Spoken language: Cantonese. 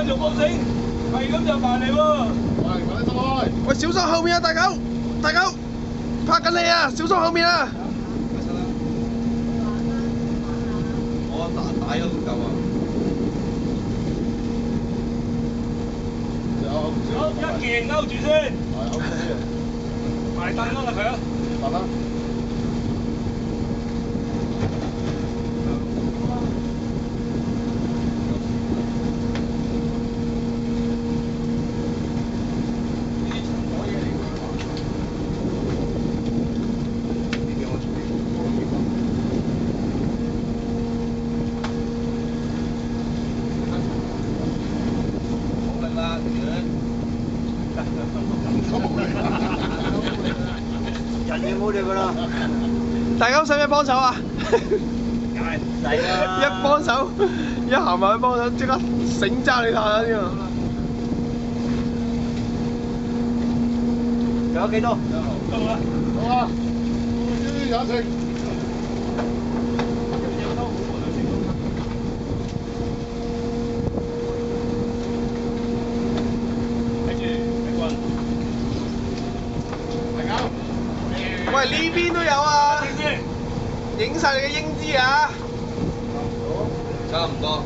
就放繩，係咁就埋嚟喎。喂，快啲收開！喂，小心後面啊，大狗，大狗，拍緊你啊，小心後面啊！我打咗唔夠啊！好，一件勾住先，係勾住先，埋凳啦佢啊！得啦。人嘢冇咗㗎啦，大狗使唔使幫手啊？梗係唔使啦。一幫手，一行埋去幫手，即刻繩揸你下啊！添啊！仲有幾多？到啦，好啊，於有成。喂，呢邊都有啊！影晒你嘅英姿啊！差唔多。